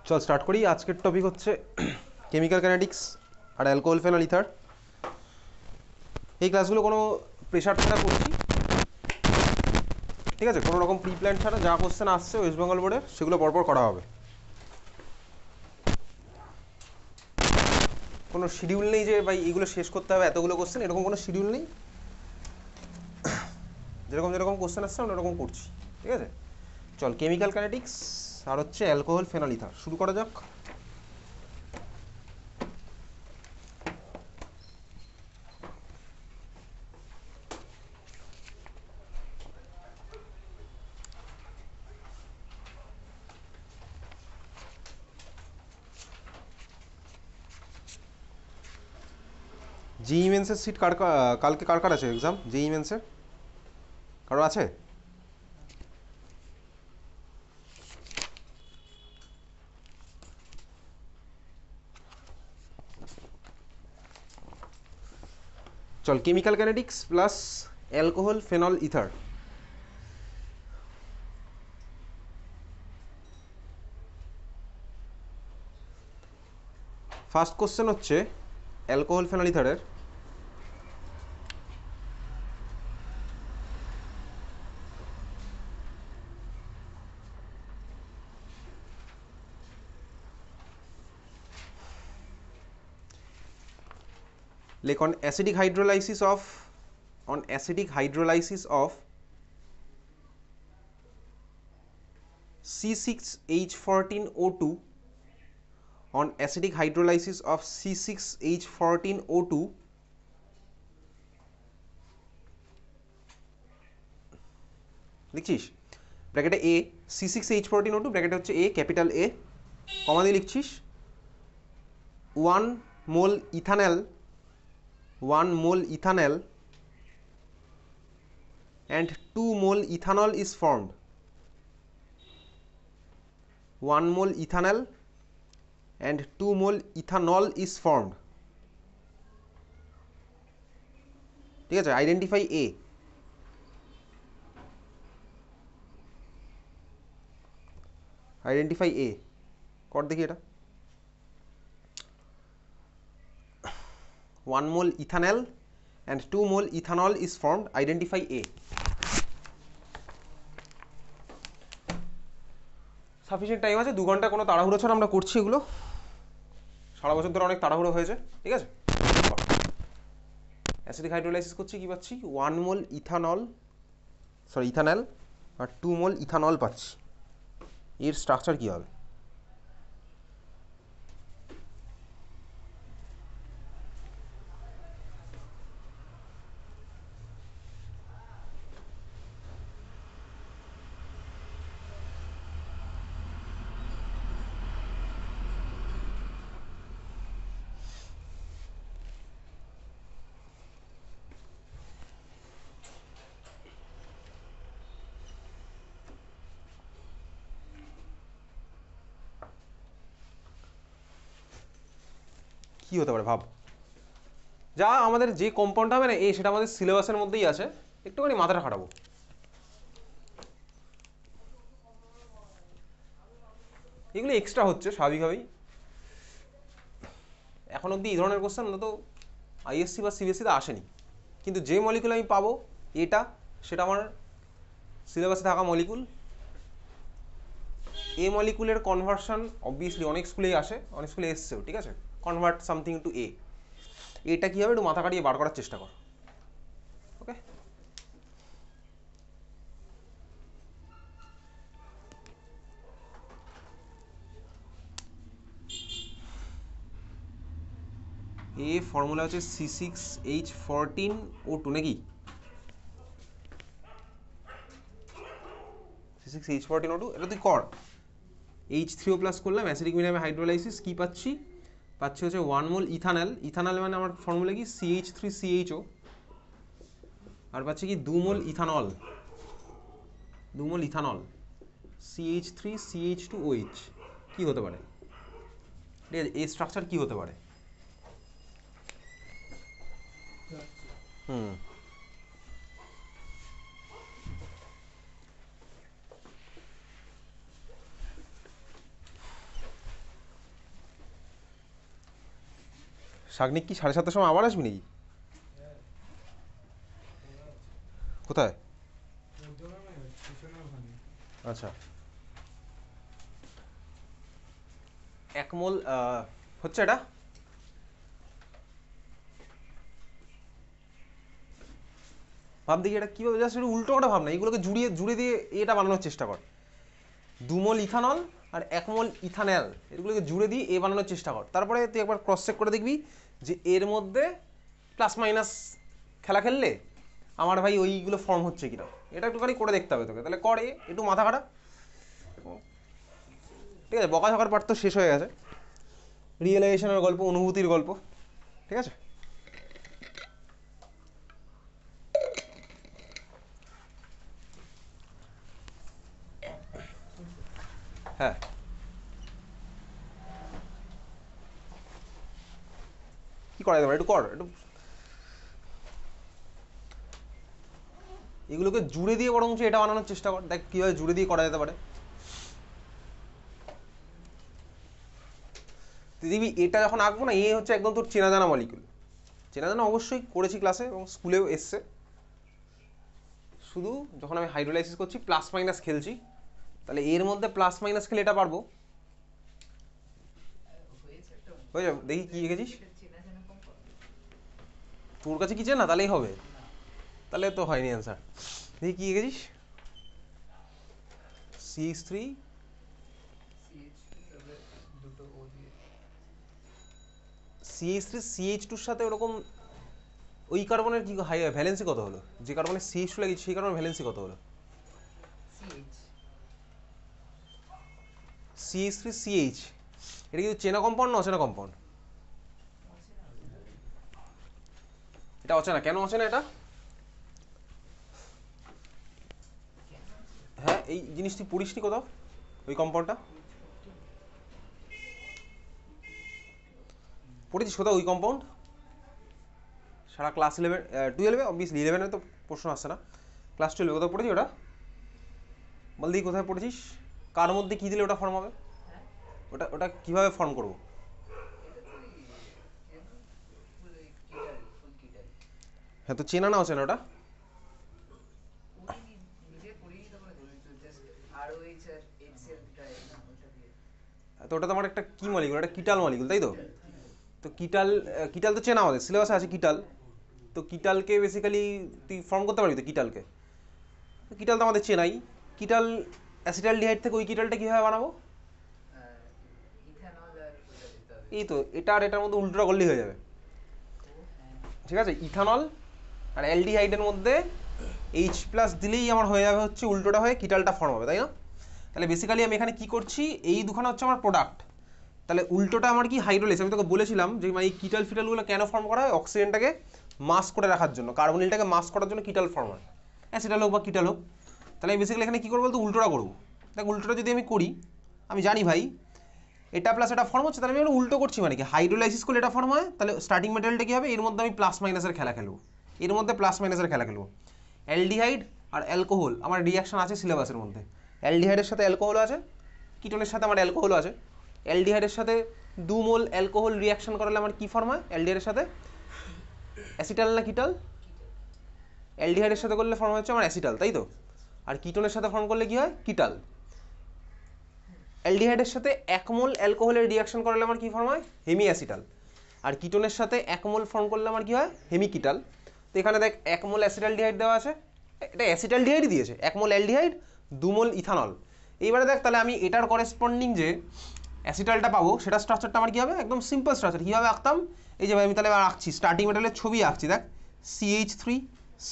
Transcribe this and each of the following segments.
চল স্টার্ট করি। আজকের টপিক হচ্ছে কেমিক্যাল কাইনেটিক্স আর অ্যালকোহল ফেনল ইথার। এই ক্লাসগুলো কোনো প্রেশার ছাড়া করছি, ঠিক আছে? কোনো রকম প্রি প্ল্যান ছাড়া যা কোশ্চেন আসছে ওয়েস্ট বেঙ্গল বোর্ডের সেগুলো পরপর করা হবে। কোনো শিডিউল নেই যে ভাই এগুলো শেষ করতে হবে এতগুলো কোশ্চেন, এরকম কোনো শিডিউল নেই। যেরকম যেরকম কোশ্চেন আসছে আমরা এরকম করছি, ঠিক আছে? চল কেমিক্যাল কাইনেটিক্স আর হচ্ছে অ্যালকোহল ফেনল ইথার শুরু করা যাক। জেই মেন্সের সিট কালকে কার কার আছে এক্সাম? জেই মেন্সের কারো আছে? চল chemical kinetics plus alcohol phenol ether. First question হচ্ছে অ্যালকোহল ফেনল ইথারের like on acidic hydrolysis of C6H14O2 on acidic hydrolysis of C6H14O2 লিখছিস ব্র্যাকেটে এ C6H14O2 ব্র্যাকেটে হচ্ছে এ ক্যাপিটাল এ কমা দিয়ে লিখছিস 1 মোল ethanol and 2 mole ethanol is formed. 1 mole ethanol and 2 mole ethanol is formed. ঠিক আছে, আইডেন্টিফাই এ। আইডেন্টিফাই এ কর দেখি এটা। 1 mole ethanol and 2 mole ethanol is formed. Identify A. Sufficient time আছে, 2 ঘন্টা, কোনো তাড়াহুড়ো ছাড়া আমরা করছি এগুলো। সারা বছর ধরে অনেক তাড়াহুড়ো হয়েছে, ঠিক আছে? অ্যাসিডিক হাইড্রোলাইসিস করছি, কি পাচ্ছি? 1 মোল ইথানল আর 2 মোল ইথানল পাচ্ছি। এর স্ট্রাকচার কি হবে? কি হতে পারে ভাব। যা আমাদের যে কম্পাউন্ড হবে না এ, সেটা আমাদের সিলেবাসের মধ্যেই আছে, একটুখানি মাথাটা খাটাবো। এগুলো এক্সট্রা হচ্ছে স্বাভাবিকভাবেই। এখন অবধি এই ধরনের কোশ্চেন অন্তত আইএসসি বা সিবিএসসিতে আসেনি, কিন্তু যে মলিকুল আমি পাবো এটা, সেটা আমার সিলেবাসে থাকা মলিকুল। এ মলিকুলের কনভার্সন অবভিয়াসলি অনেক স্কুলেই আসে, অনেক স্কুলে এসছেও, ঠিক আছে? কনভার্ট সামথিং টু এ, এটা কী হবে একটু মাথা কাটিয়ে বার করার চেষ্টা কর। ওকে, এ ফর্মুলা হচ্ছে C6H14O2 নাকি? C6H14O2 এটা তুই কর। H3O প্লাস করলাম, অ্যাসিডিক মিডিয়ামে হাইড্রোলাইসিস, কি পাচ্ছি? পাচ্ছি হচ্ছে 1 মোল ইথানল মানে আমার ফর্মুলা কি? CH3CHO। আর পাচ্ছি কি 2 মোল ইথানল, CH3CH2OH। কি হতে পারে? ঠিক আছে, এই স্ট্রাকচার কি হতে পারে? হুম, শাগনিক কি 7:30টার সময় আবার আসবি নাকি? কোথায়? আচ্ছা, 1 মোল হচ্ছে এটা। ভাব দেখি এটা কীভাবে, জাস্ট একটু উল্টো করে ভাব না, এইগুলোকে জুড়ে দিয়ে এটা বানানোর চেষ্টা কর। 2 মোল ইথানল আর 1 মোল ইথানল, এগুলোকে জুড়ে দিয়ে এ বানানোর চেষ্টা কর। তারপরে তুই একবার ক্রস চেক করে দেখবি যে এর মধ্যে প্লাস মাইনাস খেলা খেললে আমার ভাই ওইগুলো ফর্ম হচ্ছে কিনা, এটা একটুখানি করে দেখতে হবে তোকে। তাহলে করে একটু মাথা খাটা, ঠিক আছে? বকাঝকার পার্ট তো শেষ হয়ে গেছে, রিয়েলাইজেশনের গল্প, অনুভূতির গল্প, ঠিক আছে? হ্যাঁ, কি করা যেতে পারে, একটু কর, একটু এগুলোকে জুড়ে দিয়ে বরঞ্চ এটা বানানোর চেষ্টা কর, দেখ কীভাবে জুড়ে দিয়ে করা যেতে পারে। তুই দেখবি এটা যখন আঁকবো না, এ হচ্ছে একদম তোর চেনা জানা মলিকুল। চেনা জানা অবশ্যই করেছি ক্লাসে এবং স্কুলেও এসছে, শুধু যখন আমি হাইড্রোলাইসিস করছি প্লাস মাইনাস খেলছি, তাহলে এর মধ্যে প্লাস মাইনাস খেলে এটা পারবো। হয়ে যাবে, দেখি কি লিখেছিস, তোর কাছে কি চেনা, তাহলেই হবে, তাহলে তো হয়নি অ্যান্সার। দেখি কি লিখেছিস, CH3 CH2-র সাথে ওরকম ওই কার্বনের কি হাই ভ্যালেন্সি কত হলো, যে কার্বনের CH2 লাগিয়েছে সেই কার্বনের ভ্যালেন্সি কত হলো? CH3CH, এটা কিন্তু চেনা কম্পাউন্ড না অচেনা কম্পাউন্ড? এটা অচেনা, কেন অচেনা এটা? হ্যাঁ, এই জিনিসটি পড়িসনি কোথাও, ওই কম্পাউন্ডটা পড়েছিস কোথাও ওই কম্পাউন্ড? সারা ক্লাস 12 অবভিয়াসলি 11-এ তো প্রশ্ন আসছে না, ক্লাস 12 কোথাও পড়েছিস ওটা? বল দেখি কোথায় পড়েছিস, কার মধ্যে কী দিলে ওটা ফর্ম হবে, ওটা ওটা কীভাবে ফর্ম করবো? হ্যাঁ, তো চেনা না অচেনা ওটা? তো ওটা তো আমার একটা কি মলিকুল, একটা কিটাল মলিকুল, তাই তো? তো কিটাল কিটাল তো চেনা, আমাদের সিলেবাসে আছে কিটাল। তো কিটালকে বেসিক্যালি তুই ফর্ম করতে পারবি তো কিটালকে, কিটাল তো আমাদের চেনাই। কিটাল অ্যাসিটালডিহাইড থেকে ওই কিটালটা কীভাবে বানাবো? এই তো, এটা আর এটার মধ্যে উল্টোটা করলেই হয়ে যাবে, ঠিক আছে? ইথানল আর অ্যালডিহাইডের মধ্যে H+ দিলেই আমার হয়ে যাবে হচ্ছে উল্টোটা হয়ে কিটালটা ফর্ম হবে, তাই না? তাহলে বেসিক্যালি আমি এখানে কি করছি, এই দুখানা হচ্ছে আমার প্রোডাক্ট, তাহলে উল্টোটা আমার কি হাইড্রোলাইসিস। আমি তোকে বলেছিলাম যে এই কিটাল ফিটালগুলো কেন ফর্ম করা হয়, অক্সিজেনটাকে মাস্ক করে রাখার জন্য, কার্বনিলটাকে মাস্ক করার জন্য কিটাল ফর্ম হয়, অ্যাসিটাল হোক বা কিটাল হোক। তাহলে আমি বেসিক্যালি এখানে কী করবো বলতো, উল্টোটা করবো। দেখ উল্টোটা যদি আমি করি, আমি জানি ভাই এটা প্লাস এটা ফর্ম হচ্ছে, তাহলে আমি উল্টো করছি, মানে কি হাইড্রোলাইসিস করলে এটা ফর্ম হয়, তাহলে স্টার্টিং মেটেরিয়ালটা কী হবে, এর মধ্যে আমি প্লাস মাইনাসের খেলা খেলবো, এর মধ্যে প্লাস মাইনাসের খেলা খেলবো। অ্যালডিহাইড আর অ্যালকোহল আমার রিয়াকশন আছে সিলেবাসের মধ্যে, অ্যালডিহাইডের সাথে অ্যালকোহল আছে, কিটোনের সাথে আমার অ্যালকোহল আছে। অ্যালডিহাইডের সাথে 2 মোল অ্যালকোহল রিয়াকশন করালে আমার কী ফর্ম হয়, অ্যালডিহাইডের সাথে অ্যাসিটাল না কিটাল? অ্যালডিহাইডের সাথে করলে ফর্ম হচ্ছে আমার অ্যাসিটাল, তাই তো? আর কিটোনের সাথে ফর্ম করলে কী হয়, কিটাল। অ্যালডিহাইডের সাথে 1 মোল অ্যালকোহলের রিয়াকশন করলে আমার কী ফর্ম হয়, হেমি অ্যাসিটাল। আর কিটোনের সাথে 1 মোল ফর্ম করলে আমার কী হয়, হেমি কিটাল। তো এখানে দেখ 1 মোল অ্যাসিটালডিহাইড দেওয়া আছে, এটা অ্যাসিটালডিহাইডই দিয়েছে, 1 মোল অ্যালডিহাইড 2 মোল ইথানল। এইবারে দেখ তাহলে আমি এটার করেসপন্ডিং যে অ্যাসিটালটা পাবো সেটা স্ট্রাকচারটা আমার কী হবে, একদম সিম্পল স্ট্রাকচার। কীভাবে আঁকতাম, এই যে ভাই আমি তাহলে আঁকছি, স্টার্টিং মেটালের ছবি আঁকছি, দেখ CH3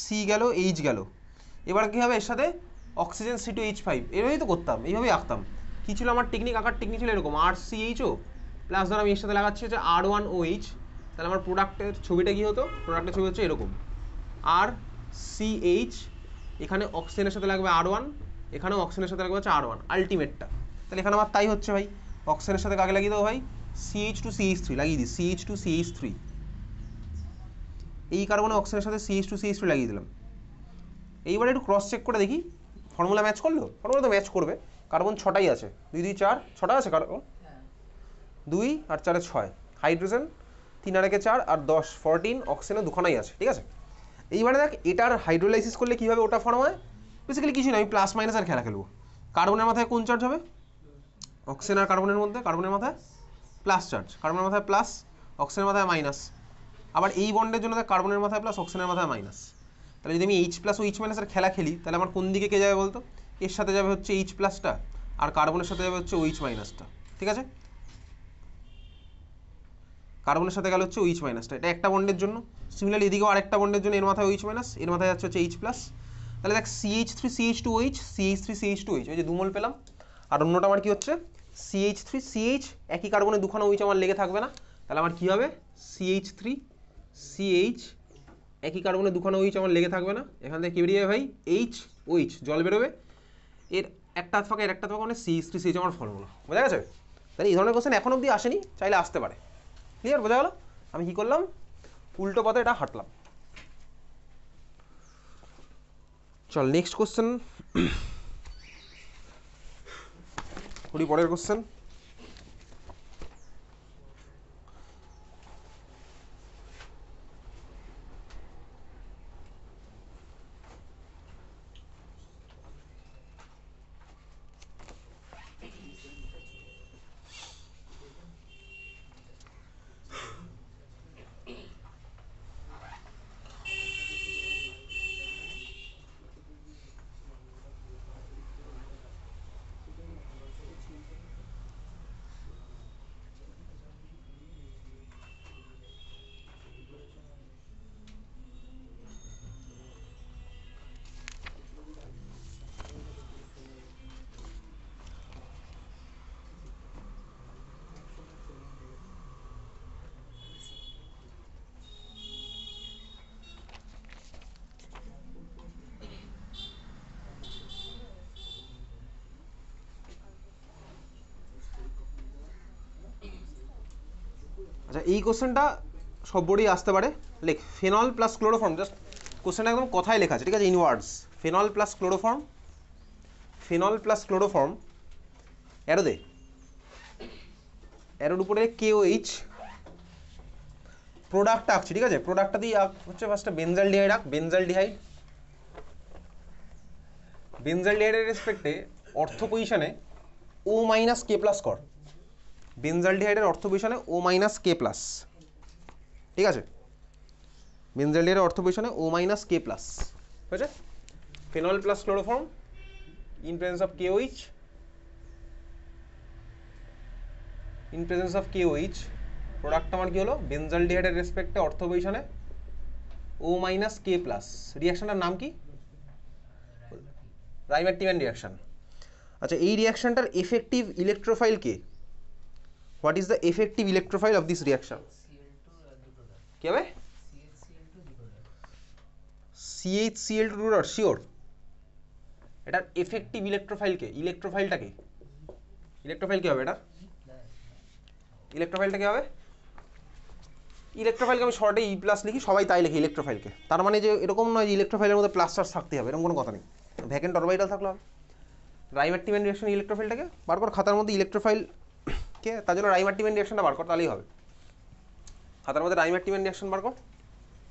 C গেল, H গেল, এবার কী হবে এর সাথে অক্সিজেন C2H5, এইভাবেই তো করতাম, এইভাবেই আঁকতাম। কী ছিল আমার টেকনিক, আঁকার টেকনিক ছিল এরকম, RCHO প্লাস ধর আমি এর সাথে লাগাচ্ছি হচ্ছে R1OH, তাহলে আমার প্রোডাক্টের ছবিটা কী হতো, প্রোডাক্টের ছবি হচ্ছে এরকম RCH, এখানে অক্সিজেনের সাথে লাগবে R1, এখানেও অক্সিজেনের সাথে লাগবে হচ্ছে R1 আলটিমেটটা। তাহলে এখানে আমার তাই হচ্ছে ভাই, অক্সিজেনের সাথে কাকে লাগিয়ে দেবো ভাই, CH2CH3 লাগিয়ে দিই, CH2CH3, এই কার্বনে অক্সিজেনের সাথে CH2CH3 লাগিয়ে দিলাম। এইবার একটু ক্রস চেক করে দেখি ফর্মুলা ম্যাচ করলো, ফর্মুলা তো ম্যাচ করবে, কার্বন 6টাই আছে, 2 2 4 6টা আছে কার্বন, 2 আর 4 6, হাইড্রোজেন 3 আর 1 4 আর 10 14 অক্সিজেনে দুখানাই আছে, ঠিক আছে। এইবারে দেখ এটার হাইড্রোলাইসিস করলে কীভাবে ওটা ফর্ম হয়, বেসিক্যালি কিছু না, আমি প্লাস মাইনাস আর খেলা খেলবো। কার্বনের মাথায় কোন চার্জ হবে, অক্সিজেন আর কার্বনের মধ্যে, কার্বনের মাথায় প্লাস চার্জ, কার্বনের মাথায় প্লাস, অক্সিজেনের মাথায় মাইনাস। আবার এই বন্ডের জন্য দেখ কার্বনের মাথায় প্লাস, অক্সিজেনের মাথায় মাইনাস। তাহলে যদি আমি এইচ প্লাস ও এইচ মাইনাসের খেলা খেলি, তাহলে আমার কোন দিকে কে যাবে বলতো, এর সাথে যাবে হচ্ছে এইচ প্লাসটা, আর কার্বনের সাথে যাবে হচ্ছে ওইচ মাইনাসটা, ঠিক আছে। কার্বনের সাথে গেল হচ্ছে ওইচ মাইনাসটা, এটা একটা বন্ডের জন্য। সিমিলারলি এদিকেও আরেকটা বন্ডের জন্য এর মাথায় ওইচ মাইনাস, এর মাথায় যাচ্ছে হচ্ছে এইচ প্লাস। তাহলে দেখ CH3CH2OH, CH3CH2OH, ওই যে দুমল পেলাম। আর অন্যটা আমার কি হচ্ছে CH3CH, একই কার্বনে দুখানা ওইচ আমার লেগে থাকবে না, তাহলে আমার কি হবে CH3CH, একই কার্বনে দুখানা ওইচ আমার লেগে থাকবে না, এখান থেকে কি বেরিয়ে যাবে ভাই এইচ ওইচ, জল বেরোবে, এর একটা হাত ফাঁকা এর একটা ফাঁকা, মানে CH3CH আমার ফর্মুলা, বোঝা গেছে। তাহলে এই ধরনের কোশ্চেন এখন অবধি আসেনি, চাইলে আসতে পারে, ক্লিয়ার, বোঝা গেল। আমি কি করলাম, উল্টো পথে এটা হাঁটলাম। চল নেক্সট কোশ্চেন করি, পরের কোশ্চেন। আচ্ছা এই কোশ্চেনটা সব বোর্ডেই আসতে পারে, লেখ ফেনল প্লাস ক্লোরোফর্ম, জাস্ট কোশ্চেনটা একদম কথায় লেখা আছে, ঠিক আছে, in words. Phenol plus chloroform, phenol plus chloroform, arrow দে, অ্যারোর উপরে KOH, প্রোডাক্টটা আঁকছি, ঠিক আছে, প্রোডাক্টটা দিয়ে হচ্ছে ফার্স্টে বেনজালডিহাইড আঁক, বেনজালডিহাইড, বেনজালডিহাইডের রেসপেক্টে অর্থ পজিশনে O মাইনাস K প্লাস কর, বেনজালডিহাইডের অর্থ পজিশনে O মাইনাস K প্লাস, ঠিক আছে, বেনজালডিহাইডের অর্থ পজিশনে O মাইনাস K প্লাস, হয়েছে। Phenol plus chloroform in presence of KOH, in presence of KOH, product আমার কি হলো, বেনজালডিহাইডের রেসপেক্টে অর্থ পজিশনে O মাইনাস K প্লাস, রিয়াকশনটার নাম কি, রাইমার্টিভ্যান রিয়াকশন। আচ্ছা এই রিয়াকশনটার এফেক্টিভ ইলেকট্রোফাইল কে, what is the effective electrophile of this reaction, কি হবে CHCl2 ডট, শিওর, এটার এফেক্টিভ ইলেকট্রোফাইল কে, ইলেকট্রোফাইলটা কে, ইলেকট্রোফাইল কি হবে, এটা ইলেকট্রোফাইলটা কি হবে, ইলেকট্রোফাইলকে আমি শর্টে E প্লাস লিখি, সবাই তাই লিখি ইলেকট্রোফাইলকে, তার মানে যে এরকম নয় যে ইলেকট্রোফাইলের মধ্যে প্লাস চার্জ থাকতে হবে, এরকম কোনো কথা নেই, ভ্যাকেন্ট অরবিটাল থাকলে হবে। রাইমার্টিভ্যান রিয়াকশন ইলেকট্রোফাইলটাকে বার কর, খাতার মধ্যে ইলেকট্রোফাইল কে, তার জন্য রাইমার্টিভ্যান রিয়াকশনটা বার কর, তাহলেই হবে। খাতার মধ্যে রাইমার্টিভ্যান রিয়াকশন বার কর,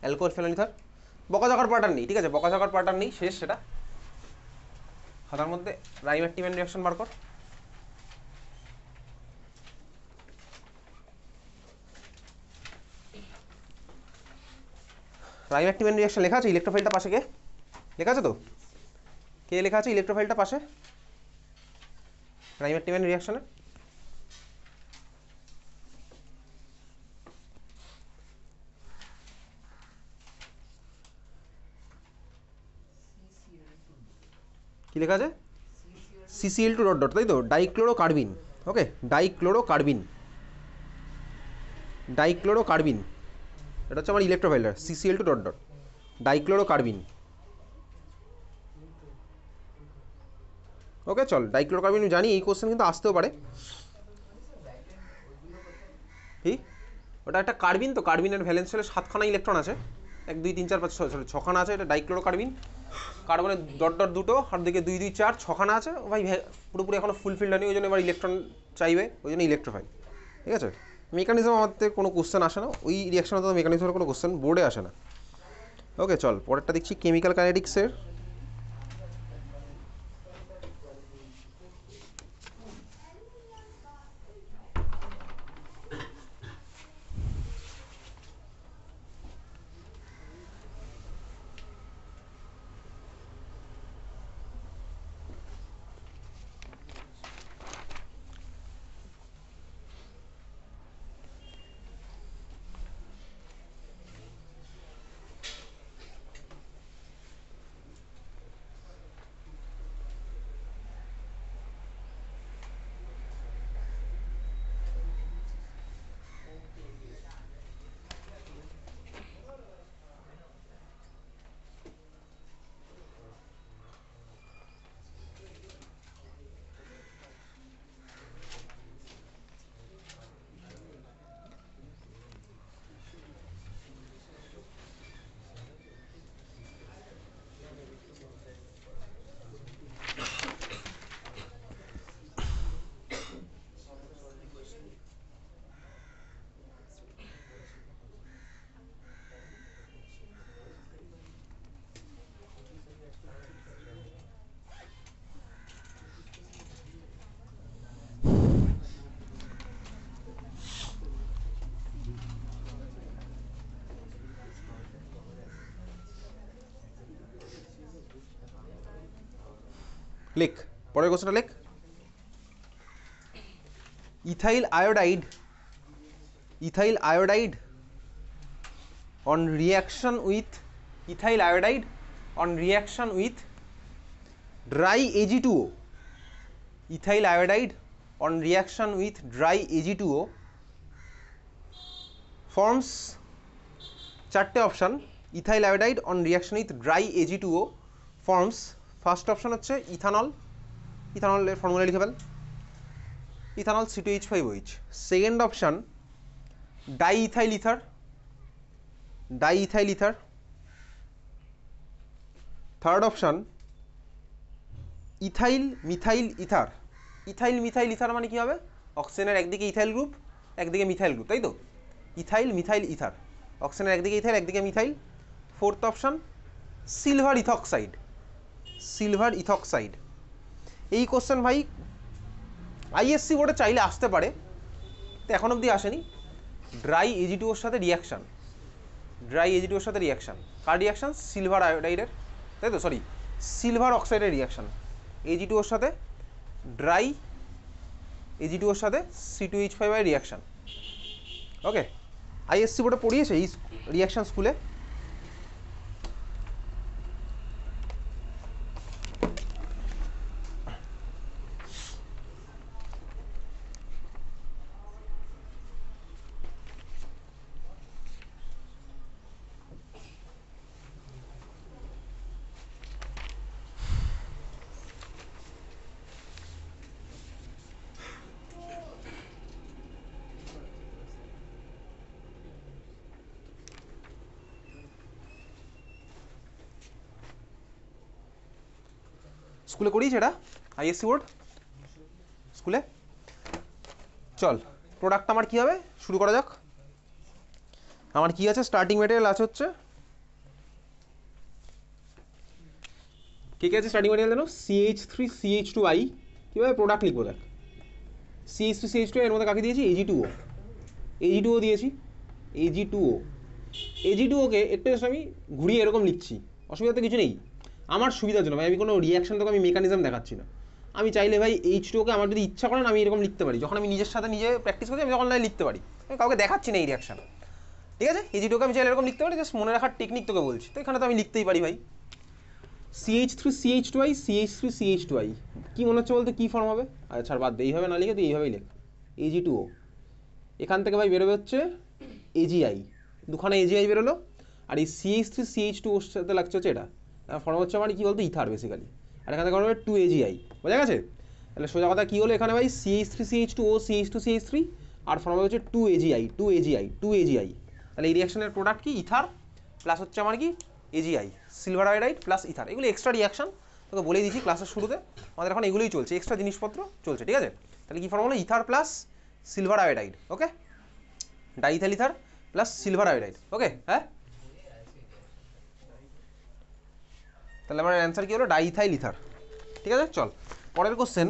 অ্যালকোহল ফেনোলিথার, বকাঝকার প্যাটার্ন নেই, ঠিক আছে, বকাঝকার প্যাটার্ন নেই, শেষ সেটা। খাতার মধ্যে রাইমার্টিভ্যান রিয়াকশন বার কর, রাইমার্টিভ্যান রিয়াকশন লেখা আছে, ইলেকট্রোফাইলটা পাশে কে লেখা আছে, তো কে লেখা আছে ইলেকট্রোফাইলটা পাশে রাইমার্টিভ্যান রিয়াকশনে, কি লেখা আছে CCl2 ডট ডট, তাই তো, ডাইক্লোরোকার্বিন, ওকে, ডাইক্লোরোকার্বিন, ডাইক্লোরোকার্বিন, এটা হচ্ছে আমার ইলেকট্রোফাইলটা, CCl2 ডট ডট, ডাইক্লোরোকার্বিন, ওকে। চল ডাইক্লোরোকার্বিন জানি, এই কোশ্চেন কিন্তু আসতেও পারে, কি ওটা একটা কার্বিন, তো কার্বিনের ভ্যালেন্স শেলে 7খানা ইলেকট্রন আছে, 1 2 3 4 5 6 6খানা আছে, এটা ডাইক্লোরোকার্বিন, কার্বনের ডট ডট দুটো, আর দিকে 2 2 4 6খানা আছে, ভাই পুরোপুরি এখনো ফুলফিল্ড হয়নি, ওই জন্য এবার ইলেকট্রন চাইবে, ওই জন্য ইলেকট্রোফাইল, ঠিক আছে। মেকানিজম আমাদের কোনো কোশ্চেন আসে না, ওই রিয়াকশনে তো মেকানিজমের কোনো কোশ্চেন বোর্ডে আসে না। ওকে চল পরেরটা দেখছি কেমিক্যাল কাইনেটিক্সের। লেখ পরের কোশ্চেনটা লেখ। Ethyl iodide on reaction with ethyl iodide on reaction with dry Ag2O, ethyl iodide on reaction with dry Ag2O forms চারটে অপশন। Ethyl iodide on reaction with dry Ag2O forms, first option হচ্ছে ইথানলের ফর্মুলা লিখে ফেল, ethanol C2H5OH। Second option diethyl ether. Third option ethyl methyl ether মানে কি হবে, অক্সিজেনের একদিকে ইথাইল গ্রুপ একদিকে মিথাইল গ্রুপ, তাই তো, ইথাইল মিথাইল ইথার, অক্সিজেনের একদিকে ইথাইল একদিকে methyl. Fourth option silver ethoxide. এই কোশ্চেন ভাই আইএসসি বোর্ডে চাইলে আসতে পারে, তো এখন অবধি আসেনি। ড্রাই Ag2ওর সাথে রিয়াকশান, কার রিয়াকশান, সিলভার আয়োডাইডের, তাই তো, সরি সিলভার অক্সাইডের রিয়াকশান Ag2ওর সাথে, ড্রাই Ag2ওর সাথে C2H5 রিয়াকশান। ওকে আইএসসি বোর্ডে পড়িয়েছে এই রিয়াকশান স্কুলে। স্কুলে করিয়েছে এটা আইএসসি বোর্ড স্কুলে। চল প্রোডাক্ট আমার কি হবে শুরু করা যাক। আমার কি আছে, স্টার্টিং ম্যাটেরিয়াল আছে হচ্ছে, কে আছে স্টার্টিং ম্যাটেরিয়াল জানো, CH3CH2I। কীভাবে প্রোডাক্ট লিখবো দেখ, CH3CH2 এর মধ্যে কাকে দিয়েছি, Ag2O দিয়েছি, Ag2O-কে একটু আমি ঘুরিয়ে এরকম লিখছি, অসুবিধা তো কিছু নেই আমার সুবিধার জন্য ভাই, আমি কোনো রিয়াকশন তোকে আমি মেকানিজম দেখাচ্ছি না। আমি চাইলে ভাই H2O-কে আমার যদি ইচ্ছা করেন আমি এরকম লিখতে পারি, যখন আমি নিজের সাথে নিজে প্র্যাকটিস করছি আমি তখন লিখতে পারি, আমি কাউকে দেখাচ্ছি না এই রিয়াকশন, ঠিক আছে। Ag2O-কে আমি চাইলে এরকম লিখতে পারি, জাস্ট মনে রাখার টেকনিক তোকে বলছি, তো এখানে তো আমি লিখতেই পারি ভাই। CH3CH2I কি মনে হচ্ছে বলতে, কী ফর্ম হবে, আচ্ছা বাদ দে, এইভাবে না লিখে তুই এইভাবেই লেখ, Ag2O। এখান থেকে ভাই বেরোবে হচ্ছে AgI, দুখানে AgI বেরোলো, আর এই CH3CH2 ওর সাথে লাগছে হচ্ছে এটা ফর্ম হচ্ছে আমার কি বলতো, ইথার বেসিক্যালি, আর এখানে থেকে হবে 2AgI, বোঝা গেছে। তাহলে সোজা কথা কী হলো এখানে ভাই, CH3CH2O CH2CH3 আর ফর্ম হচ্ছে 2AgI। তাহলে এই রিয়াকশনের প্রোডাক্ট কি, ইথার প্লাস হচ্ছে আমার কি AgI, silver iodide plus ether. এগুলো এক্সট্রা রিয়াকশন, তোকে বলে দিচ্ছি ক্লাসের শুরুতে, আমাদের এখন এগুলোই চলছে, এক্সট্রা জিনিসপত্র চলছে, ঠিক আছে। তাহলে কী ফর্ম হলো, ইথার প্লাস সিলভার আয়োডাইড। ওকে diethyl ether plus silver iodide. ওকে, হ্যাঁ, তাহলে আমার অ্যান্সার কি হলো? Diethyl ether. ঠিক আছে, চল পরের কোশ্চেন।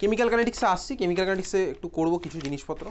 কেমিক্যাল কাইনেটিক্সে আসছি, কেমিক্যাল কাইনেটিক্সে একটু করবো কিছু জিনিসপত্র।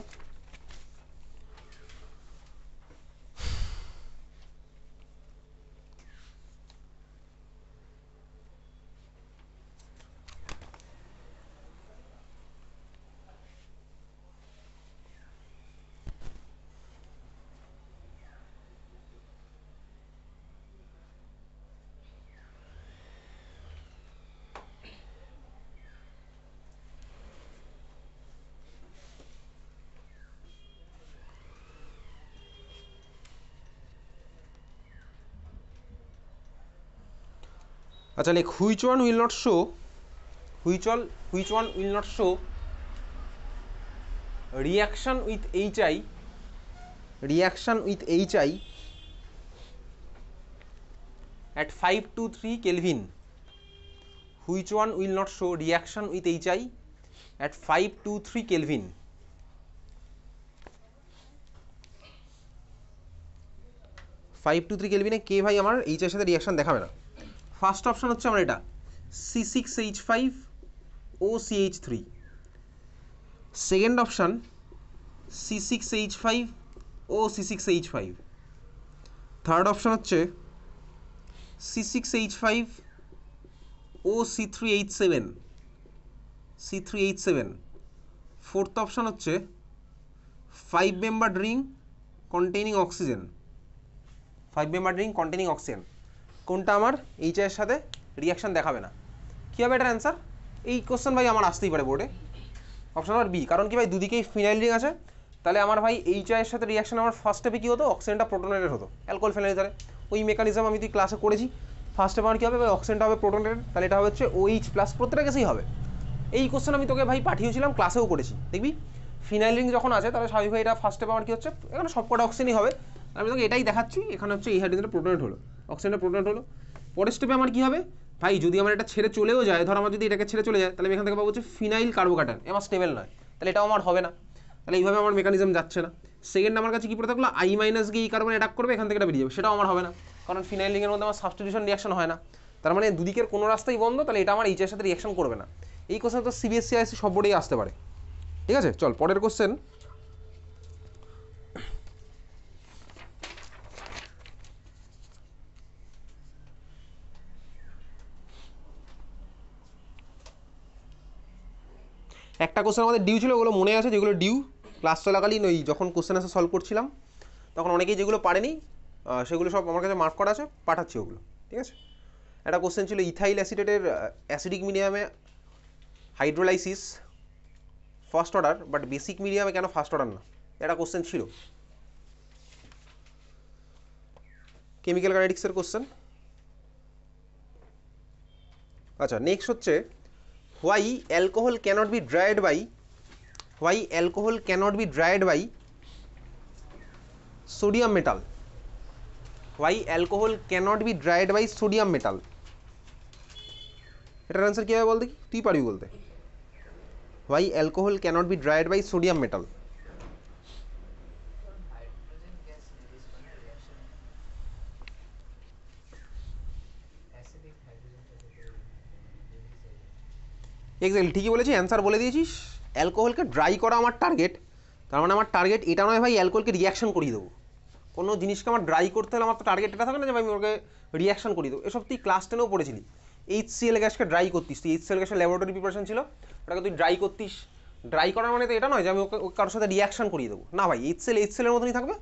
আচ্ছা, like which one will not show which one will not show reaction with HI at 523 Kelvin? Which one will not show reaction with HI at 523 Kelvin? কেলভিনে কে ভাই আমার এইচ এর সাথে রিয়াকশন দেখাবে না? ফার্স্ট অপশন হচ্ছে আমার এটা C6H5OCH3, second option C6H5OC6H5, third option হচ্ছে C6H5OC3H7, ফোর্থ অপশন হচ্ছে 5 মেম্বার রিং কন্টেইনিং অক্সিজেন, কোনটা আমার এইচ এর সাথে রিয়াকশন দেখাবে না? কী হবে এটার অ্যান্সার? এই কোশ্চেন ভাই আমার আসতেই পারে বোর্ডে। অপশন নাম্বার বি, কারণ কি ভাই দুদিকেই ফিনাইল রিং আছে, তাহলে আমার ভাই এইচ এর সাথে রিয়াকশন আমার ফার্স্ট স্টেপে কী হতো? অক্সিজেনটা প্রোটনেটেড হতো অ্যালকোহল ফেনাইল। ওই মেকানিজম আমি তুই ক্লাসে করেছি। ফার্স্ট স্টেপে আমার কী হবে? অক্সিজেনটা হবে প্রোটনেটেড, তাহলে এটা হচ্ছে OH প্লাস, প্রত্যেকটা কেসেই হবে। এই কোশ্চেন আমি তোকে ভাই পাঠিয়েছিলাম, ক্লাসেও করেছি। দেখবি ফিনাইল রিং যখন আছে তাহলে স্বাভাবিক ভাই এটা ফার্স্ট স্টেপে আমার কী হচ্ছে? এখানে সবকটা অক্সিজেনই হবে। আমি তোকে এটাই দেখাচ্ছি, এখানে হচ্ছে এই হাইড্রোজেনটা প্রোটনেট হলো, অক্সিজেনটা প্রোটনেট হলো। পরের স্টেপে আমার কী হবে ভাই? যদি আমার এটা ছেড়ে চলেও যায়, ধর আমার যদি এটাকে ছেড়ে চলে যায়, তাহলে আমি এখান থেকে পাবো হচ্ছে ফিনাইল কার্বোক্যাটায়ন, আমার স্টেবল নয়, তাহলে এটাও আমার হবে না। তাহলে এইভাবে আমার মেকানিজম যাচ্ছে না। সেকেন্ড আমার কাছে কী পড়ে থাকলো? I মাইনাস গিয়ে এই কার্বন অ্যাটাক করবে, এখান থেকে এটা বেরিয়ে যাবে, সেটাও আমার হবে না, কারণ ফিনাইল রিংয়ের মধ্যে আমার সাবস্টিটিউশন রিয়াকশন হয় না। তার মানে দুদিকের কোনো রাস্তাই বন্ধ, তাহলে এটা আমার এইচ এর সাথে রিয়াকশন করবে না। এই কোশ্চেন তো CBSE ISC সব বোর্ডেই আসতে পারে। ঠিক আছে, চল পরের কোশ্চেন। একটা কোশ্চেন আমাদের ডিউ ছিল, ওগুলো মনে আছে, যেগুলো ডিউ ক্লাস চলাকালীন ওই যখন কোশ্চেন আসে সলভ করছিলাম, তখন অনেকেই যেগুলো পারেনি সেগুলো সব আমার কাছে মার্ক করা আছে, পাঠাচ্ছি ওগুলো। ঠিক আছে, একটা কোশ্চেন ছিল ইথাইল অ্যাসিটেটের অ্যাসিডিক মিডিয়ামে hydrolysis first order, but basic মিডিয়ামে কেন ফার্স্ট অর্ডার না? একটা কোশ্চেন ছিল, কেমিক্যাল কাইনেটিক্সের কোশ্চেন। আচ্ছা, নেক্সট হচ্ছে why alcohol cannot be dried by sodium metal? Why alcohol cannot be dried by sodium metal? এটার অ্যান্সার কী হবে বল দেখি, তুই পারবি বলতে। Why alcohol cannot be dried by sodium metal? Exactly ঠিকই বলেছি, অ্যান্সার বলে দিয়েছিস। অ্যালকোহলকে ড্রাই করা আমার টার্গেট, তার মানে আমার টার্গেট এটা নয় ভাই অ্যালকোহলকে রিয়াকশন করিয়ে দেবো। কোনো জিনিসকে আমার ড্রাই করতে হলে আমার তো টার্গেট এটা থাকে না যে ভাই আমি ওকে রিয়াকশন করিয়ে দেবো। এসব তুই ক্লাস 10-এও পড়েছিলি। HCl গ্যাসকে ড্রাই করতিস, তুই HCl গ্যাসের ল্যাবরেটরি প্রিপারেশন ছিল, ওটাকে তুই ড্রাই করতিস। ড্রাই করার মানে তো এটা নয় যে আমি ওকে কারোর সাথে রিয়াকশন করিয়ে দেবো না ভাই, HCl মতনই থাকবে,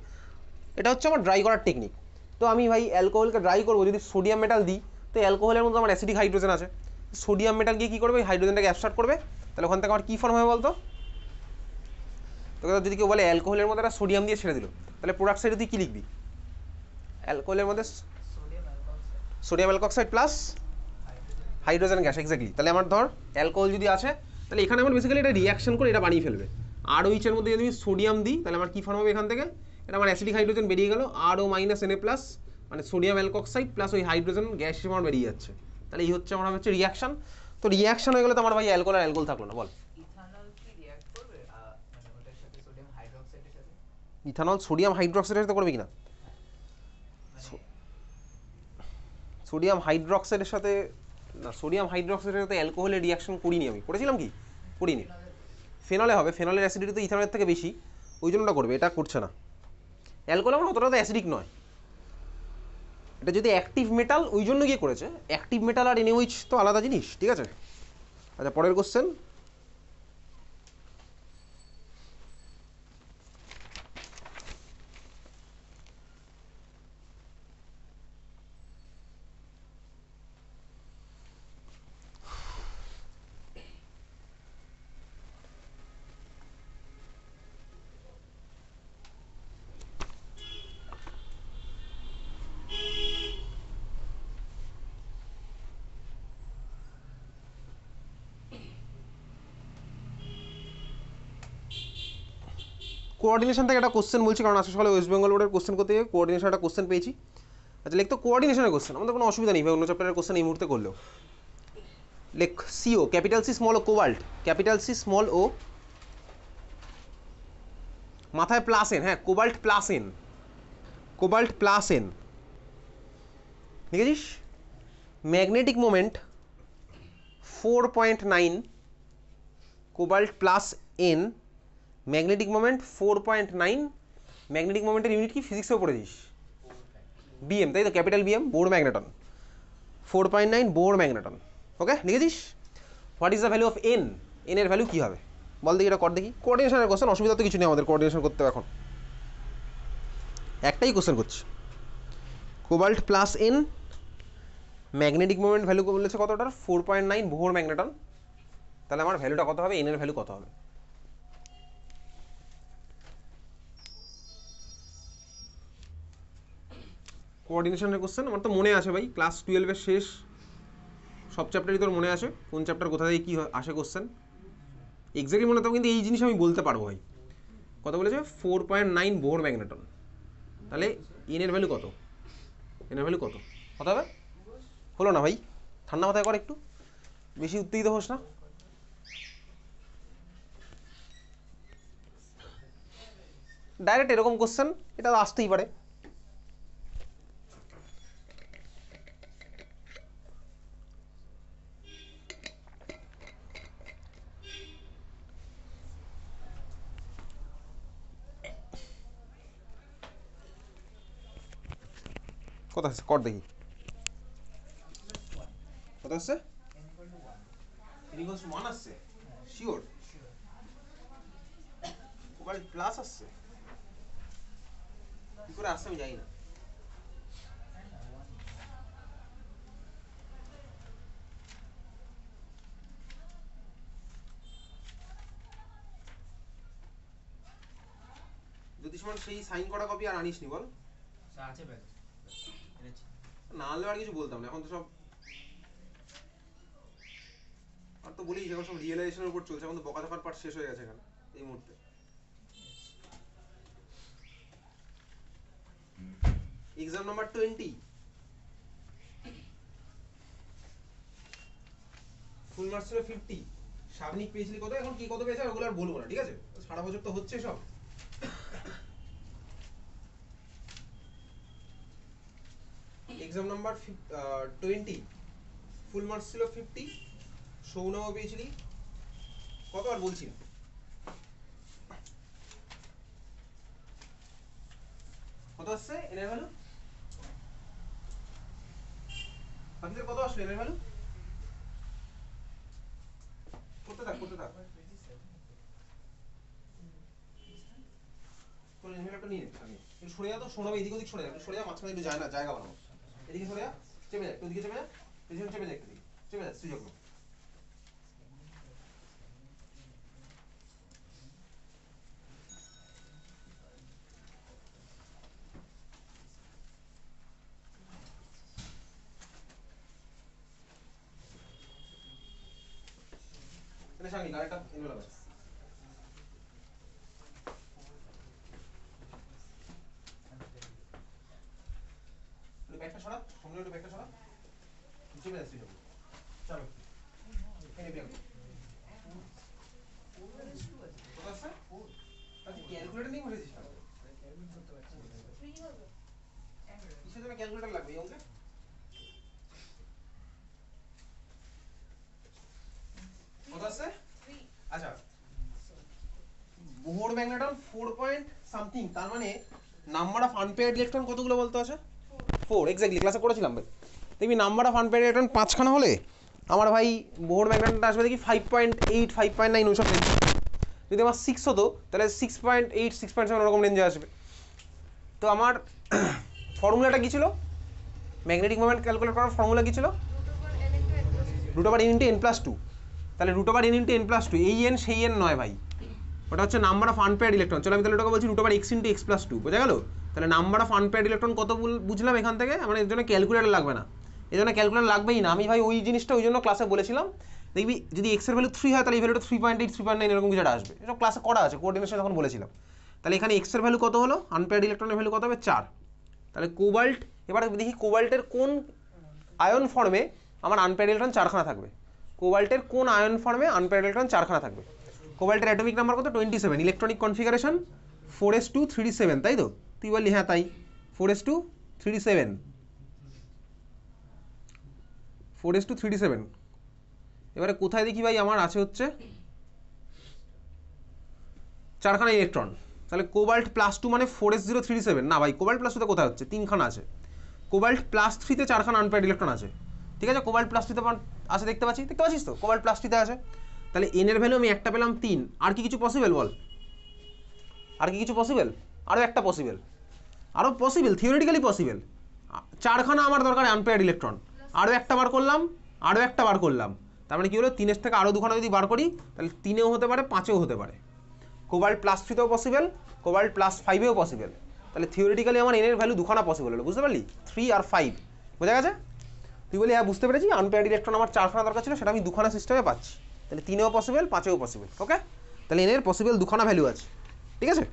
এটা হচ্ছে আমার ড্রাই করার টেকনিক। তো আমি ভাই অ্যালকোহলকে ড্রাই করবো, যদি সোডিয়াম মেটাল দিই, তো অ্যালকোহলের মধ্যে আমার অ্যাসিডিক হাইড্রোজেন আছে, সোডিয়াম মেটাল গিয়ে কী করবে? হাইড্রোজেনটাকে অ্যাবসর্ব করবে, তাহলে ওখান থেকে আমার কী ফর্ম হবে বলতো? তোকে যদি কেউ বলে অ্যালকোহলের মধ্যে একটা সোডিয়াম দিয়ে ছেড়ে দিল, তাহলে প্রোডাক্ট সাইডে তুই কী লিখবি? অ্যালকোহলের মধ্যে sodium alkoxide plus hydrogen gas, exactly. তাহলে আমার ধর অ্যালকোহল যদি আছে, তাহলে এখানে আমার বেসিক্যালি এটা রিয়াকশন করে এটা বানিয়ে ফেলবে। ROH এর মধ্যে যদি আমি সোডিয়াম দিই, তাহলে আমার কী ফর্ম হবে এখান থেকে? এটা আমার অ্যাসিডিক হাইড্রোজেন বেরিয়ে গেল, RO - Na+, মানে সোডিয়াম অ্যালকক্সাইড প্লাস ওই হাইড্রোজেন গ্যাস আমার বেরিয়ে যাচ্ছে। তাহলে এই হচ্ছে আমার হচ্ছে রিয়াকশন। তো রিয়াকশন হয়ে গেলে তো আমার ভাই অ্যালকোহল আর অ্যালকোহল থাকলো না, বল। ইথানল কি রিঅ্যাক্ট করবে মানে ওটার সাথে সোডিয়াম হাইড্রোক্সাইডের সাথে? ইথানল সোডিয়াম হাইড্রোক্সাইডের সাথে করবে কিনা? মানে সোডিয়াম হাইড্রোক্সাইডের সাথে না, সোডিয়াম হাইড্রোক্সাইডের সাথে অ্যালকোহলের রিয়াকশন করিনি আমি, করেছিলাম কি? করিনি। ফেনলের ফেনলে হবে, ফেনলের অ্যাসিডিটি তো ইথানলের থেকে বেশি, ওই জন্যটা করবে, এটা করছে না। অ্যালকোহল আমার অতটা তো অ্যাসিডিক নয়, এটা যদি অ্যাক্টিভ মেটাল ওই জন্য গিয়ে করেছে। অ্যাক্টিভ মেটাল আর এনএইচ তো আলাদা জিনিস, ঠিক আছে। আচ্ছা, পরের কোশ্চেন। কোঅর্ডিনেশন থেকে একটা কোশ্চেন বলছি, কারণ আজকে সকালে ওয়েস্ট বেঙ্গল বোর্ডের কোশ্চেন করতে গিয়ে কোঅর্ডিনেশন একটা কোশ্চেন পেয়েছি। আচ্ছা, লিখ তো কোঅর্ডিনেশনের কোশ্চেন, আমাদের কোনো অসুবিধা নেই ভাই, অন্য চ্যাপ্টারের কোশ্চেন এই মুহূর্তে করলেও। লেখ CO, capital C small O, cobalt, capital C small O, মাথায় প্লাস এন, হ্যাঁ cobalt plus N, cobalt plus N, দেখেছিস? Magnetic moment 4.9, cobalt plus N, magnetic moment 4.9। Magnetic মোমেন্টের ইউনিট কি ফিজিক্সেও পড়েছিস? বিএম, তাই তো, capital BM, Bohr magneton, 4.9 Bohr magneton. Okay, লিখেছিস? What is the value of N? N এর ভ্যালু কী হবে বল দেখি, এটা কর দেখি। কোঅর্ডিনেশনের কোশ্চেন, অসুবিধা তো কিছু নেই আমাদের কোঅর্ডিনেশন করতে এখন, একটাই কোশ্চেন করছি। Cobalt plus N, magnetic moment value বলেছে কতটার? 4.9 বোর ম্যাগনেটন। তাহলে আমার ভ্যালুটা কত হবে, এন এর ভ্যালু কত হবে? কোঅর্ডিনেশনের কোশ্চেন আমার তো মনে আছে ভাই, ক্লাস 12-এর শেষ সব চ্যাপ্টারই তোর মনে আছে, কোন চ্যাপ্টার কোথা থেকে কী আসে কোশ্চেন এক্স্যাক্টলি মনে তো, কিন্তু এই জিনিস আমি বলতে পারবো ভাই। কত বলেছে? 4.9 বোর ম্যাগনেটন। তাহলে এন এর ভ্যালু কত? এন এর ভ্যালু কত কত হবে? হলো না ভাই, ঠান্ডা মাথায় কর একটু, বেশি উত্তেজিত হোস না। ডাইরেক্ট এরকম কোশ্চেন এটা আসতেই পারে। কত আসছে কর দেখি, কত আসছে? n = 1। 1 আসছে? শিওর? শিওর। মোবাইল প্লাস আসছে? কি করে আসছে আমি জানি না। হ্যাঁ না 1। জ্যোতিষমান সেই সাইন করা কপি আর আনিস নি বল? আছে ব্যাগ এনেছি। না আনলে আর কিছু বলতাম না, এখন তো সব আর তো বলি এখন সব রিয়েলাইজেশনের উপর চলছে, এখন তো বকাঝকার পার্ট শেষ হয়ে গেছে এখানে এই মুহূর্তে। এক্সাম নাম্বার 20, ফুল মার্কস ছিল 50, সাবনিক পেয়েছিলি কত, এখন কি কত পেয়েছে ওগুলো আর বলবো না, ঠিক আছে? সারা বছর তো হচ্ছে সব। এক্সাম নাম্বার 20, ফুল মার্কস ছিল 50, সৌনও পেয়েছিলি কত আর বলছি না। কত আসছে এনের ভ্যালু? বাকিদের কত আসলো এনের ভ্যালু? করতে থাক করতে থাক, তোর ইনহেলারটা নিয়ে নে, আমি একটু সরে যা তো, শোনাবে এদিক ওদিক সরে যা, একটু সরে যা, মাঝখানে একটু যায় না জায়গা বানাবো, এদিকে সরে যা, চেপে যা, একটু ওদিকে চেপে যা, পেছনে চেপে যা, একটু দিকে চেপে যা, সুযোগ নেই। এনে সামনে আরেকটা এনভেলপ আছে। তুমি একটু ব্যাগটা সরা চলে আসছি যাবো চলো এখানে ব্যাগ কত আছে আচ্ছা ক্যালকুলেটর নিয়ে বসেছিস না কিসের জন্য ক্যালকুলেটর লাগবে এই অঙ্কে কত আছে আচ্ছা বোর ম্যাগনেটন 4 পয়েন্ট সামথিং, তার মানে নাম্বার অফ আনপেয়ার্ড ইলেকট্রন কতগুলো বলতে আছে 4 এক্স্যাক্টলি ক্লাসে করেছিলাম ভাই। দেখবি নাম্বার অফ আনপেয়ার্ড ইলেকট্রন 5খানা হলে আমার ভাই বোর ম্যাগনেটনটা আসবে দেখি 5.8 5.9 ওইসব রেঞ্জ। যদি আমার 6 হতো তাহলে 6.8 6.7 ওরকম রেঞ্জে আসবে। তো আমার ফর্মুলাটা কী ছিল, ম্যাগনেটিক মোমেন্ট ক্যালকুলেট করার ফর্মুলা কী ছিল √n × n+2। তাহলে √n × n+2 এই n সেই n নয় ভাই, ওটা হচ্ছে নাম্বার অফ আনপেয়ার্ড ইলেকট্রন। চলো আমি তাহলে ওটাকে বলছি √x × x+2, বোঝা গেল? তাহলে নাম্বার অফ আনপেয়ার্ড ইলেকট্রন কত বুঝলাম এখান থেকে, মানে এর জন্য ক্যালকুলেটর লাগবে না, এর জন্য ক্যালকুলেটর লাগবেই না। আমি ভাই ওই জিনিসটা ওই জন্য ক্লাসে বলেছিলাম, দেখবি যদি x এর ভ্যালু 3 হয় তাহলে এই ভ্যালুটা 3.8 3.9 এরকম কিছু একটা আসবে, এসব ক্লাসে করা আছে, কোঅর্ডিনেশন তখন বলেছিলাম। তাহলে এখানে x এর ভ্যালু কত হলো, আনপেয়ার্ড ইলেকট্রনের ভ্যালু কত হবে 4। তাহলে কোবাল্ট, এবার দেখি কোবাল্টের কোন আয়ন ফর্মে আমার আনপেয়ার্ড ইলেকট্রন 4খানা থাকবে, কোবাল্টের কোন আয়ন ফর্মে আনপেয়ার্ড ইলেকট্রন 4খানা থাকবে। কোবাল্টের অ্যাটমিক নাম্বার কত 27, ইলেকট্রনিক কনফিগারেশন 4s2 3d7, তাই তো? তুই বললি হ্যাঁ তাই, 4s2 3d7 4s2 3d7। এবারে কোথায় দেখি ভাই আমার আছে হচ্ছে 4খানা ইলেকট্রন, তাহলে কোবাল্ট +2 মানে 4s0 3d7 না ভাই, কোবাল্ট +2তে কোথায় হচ্ছে 3খানা আছে, কোবাল্ট +3তে 4খানা আনপেয়ার্ড ইলেকট্রন আছে, ঠিক আছে? কোবাল্ট +3তে আছে, দেখতে পাচ্ছিস তো, কোবাল্ট +3তে আছে। তাহলে n এর ভ্যালু আমি একটা পেলাম 3, আর কি কিছু পসিবল বল, আর কি কিছু পসিবল? আরও একটা পসিবল, আরও পসিবল, থিওরিটিক্যালি পসিবল। 4খানা আমার দরকার আনপেয়ার্ড ইলেকট্রন, আরও একটা বার করলাম, আরও একটা বার করলাম, তার মানে কি হলো 3 থেকে আরও 2খানা যদি বার করি তাহলে 3এও হতে পারে 5এও হতে পারে। কোবাল্ট +3তেও পসিবল, কোবাল্ট +5এও পসিবল। তাহলে থিওরিটিক্যালি আমার n এর ভ্যালু 2খানা পসিবল হলো, বুঝতে পারলি? 3 আর 5, বোঝা গেছে? তুই বলি হ্যাঁ বুঝতে পেরেছি, আনপেয়ার্ড ইলেকট্রন আমার 4খানা দরকার ছিল, সেটা আমি 2খানা সিস্টেমে পাচ্ছি, তাহলে 3এও পসিবল 5এও পসিবল। ওকে, তাহলে n এর পসিবল 2খানা ভ্যালু আছে, ঠিক আছে?